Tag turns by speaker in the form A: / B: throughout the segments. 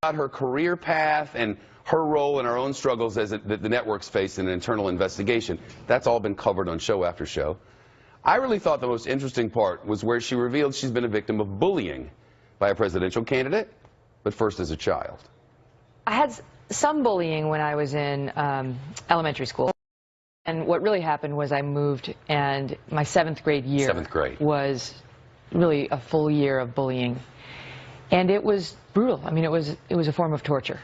A: about her career path and her role and her own struggles as the networks faced in an internal investigation. That's all been covered on show after show. I really thought the most interesting part was where she revealed she's been a victim of bullying by a presidential candidate, but first as a child.
B: I had some bullying when I was in elementary school. And what really happened was I moved, and my seventh grade year was really a full year of bullying. And it was brutal. I mean, it was a form of torture,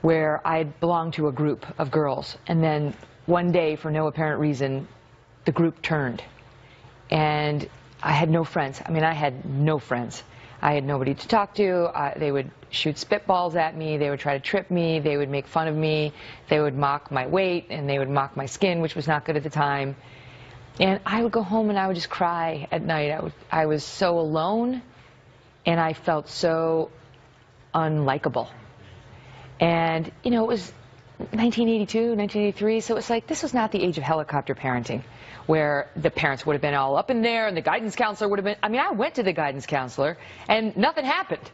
B: where I belonged to a group of girls, and then one day, for no apparent reason, the group turned. And I had no friends. I mean, I had no friends. I had nobody to talk to. They would shoot spitballs at me. They would try to trip me. They would make fun of me. They would mock my weight, and they would mock my skin, which was not good at the time. And I would go home, and I would just cry at night. I was so alone, and I felt so unlikable. And, you know, it was 1982, 1983, so it's like this was not the age of helicopter parenting, where the parents would have been all up in there and the guidance counselor would have been. I mean, I went to the guidance counselor and nothing happened.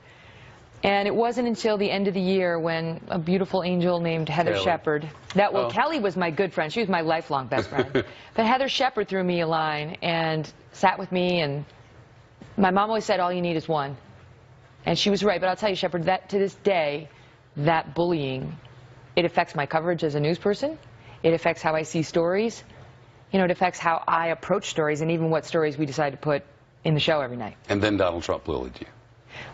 B: And it wasn't until the end of the year when a beautiful angel named Heather Shepard, Kelly was my good friend. She was my lifelong best friend. But Heather Shepard threw me a line and sat with me, and my mom always said, all you need is one. And she was right, but I'll tell you, Shepard, that to this day, that bullying, it affects my coverage as a news person. It affects how I see stories. You know, it affects how I approach stories and even what stories we decide to put in the show every night.
A: And then Donald Trump bullied you.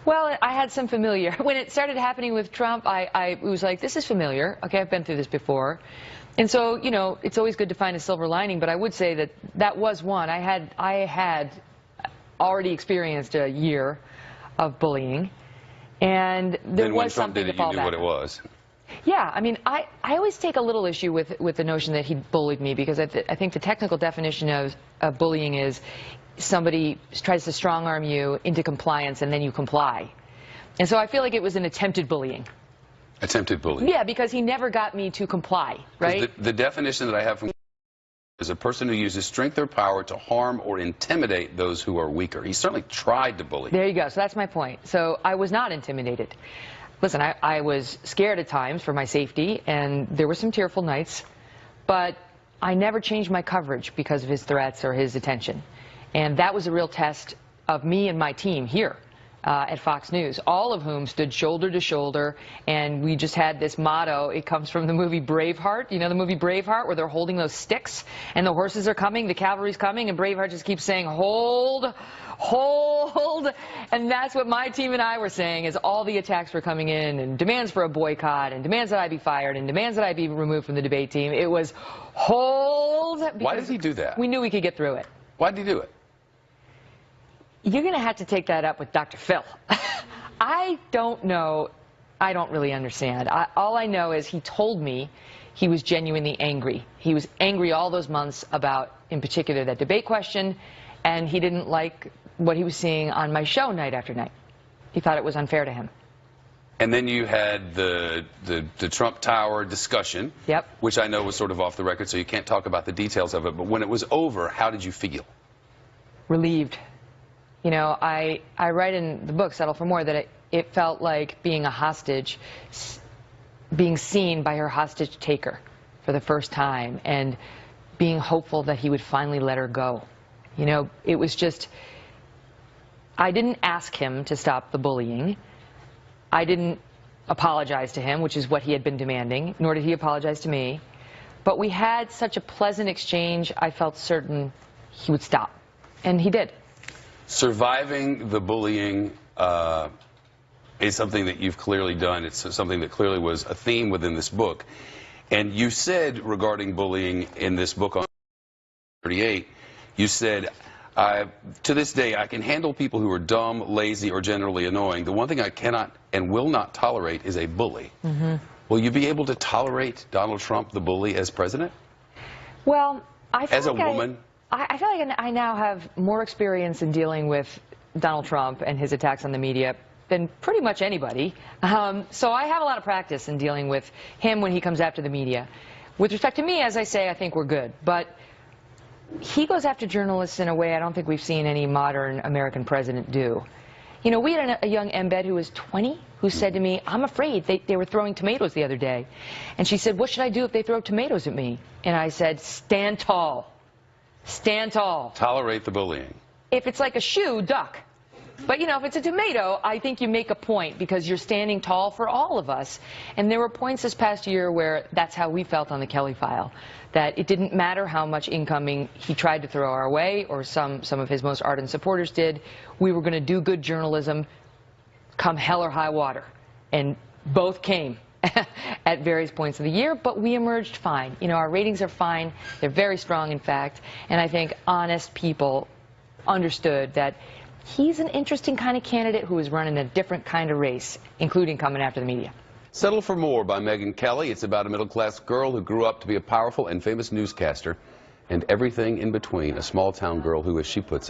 B: Well, I had some familiar. When it started happening with Trump, I was like, this is familiar. Okay, I've been through this before. And so, you know, it's always good to find a silver lining, but I would say that that was one. I had already experienced a year of bullying, and there was something to fall back on.
A: Then when Trump did it, you knew what it was.
B: Yeah, I mean, I always take a little issue with the notion that he bullied me, because I think the technical definition of bullying is somebody tries to strong-arm you into compliance and then you comply. And so I feel like it was an attempted bullying.
A: Attempted bullying?
B: Yeah, because he never got me to comply, right?
A: The definition that I have from is a person who uses strength or power to harm or intimidate those who are weaker. He certainly tried to bully.
B: There you go. So that's my point. So I was not intimidated. Listen, I was scared at times for my safety, and there were some tearful nights, but I never changed my coverage because of his threats or his attention. And that was a real test of me and my team here at Fox News, all of whom stood shoulder to shoulder, and we just had this motto. It comes from the movie Braveheart. You know the movie Braveheart, where they're holding those sticks, and the horses are coming, the cavalry's coming, and Braveheart just keeps saying, hold, hold. And that's what my team and I were saying as all the attacks were coming in, and demands for a boycott, and demands that I be fired, and demands that I be removed from the debate team. It was hold.
A: Why did he do that?
B: We knew we could get through it.
A: Why did he do it?
B: You're going to have to take that up with Dr. Phil. I don't know. I don't really understand. All I know is he told me he was genuinely angry. He was angry all those months about, in particular, that debate question, and he didn't like what he was seeing on my show night after night. He thought it was unfair to him.
A: And then you had the Trump Tower discussion, which I know was sort of off the record, so you can't talk about the details of it. But when it was over, how did you feel?
B: Relieved. You know, I write in the book, Settle for More, that it felt like being a hostage, being seen by her hostage taker for the first time, and being hopeful that he would finally let her go. You know, it was just, I didn't ask him to stop the bullying. I didn't apologize to him, which is what he had been demanding, nor did he apologize to me. But we had such a pleasant exchange, I felt certain he would stop. And he did.
A: Surviving the bullying is something that you've clearly done. It's something that clearly was a theme within this book. And you said regarding bullying in this book on 38, you said, to this day, I can handle people who are dumb, lazy, or generally annoying. The one thing I cannot and will not tolerate is a bully. Mm-hmm. Will you be able to tolerate Donald Trump, the bully, as president?
B: Well, I feel
A: as a woman?
B: I feel like I now have more experience in dealing with Donald Trump and his attacks on the media than pretty much anybody. So I have a lot of practice in dealing with him when he comes after the media. With respect to me, as I say, I think we're good. But he goes after journalists in a way I don't think we've seen any modern American president do. You know, we had a young embed who was 20 who said to me, I'm afraid they were throwing tomatoes the other day. And she said, what should I do if they throw tomatoes at me? And I said, stand tall. Stand tall.
A: Tolerate the bullying.
B: If it's like a shoe, duck. But, you know, if it's a tomato, I think you make a point because you're standing tall for all of us. And there were points this past year where that's how we felt on the Kelly file, that it didn't matter how much incoming he tried to throw our way or some of his most ardent supporters did. We were going to do good journalism come hell or high water. And both came at various points of the year, but we emerged fine. You know, our ratings are fine. They're very strong, in fact. And I think honest people understood that he's an interesting kind of candidate who is running a different kind of race, including coming after the media.
A: Settle for More by Megyn Kelly. It's about a middle-class girl who grew up to be a powerful and famous newscaster and everything in between. A small-town girl who, as she puts it,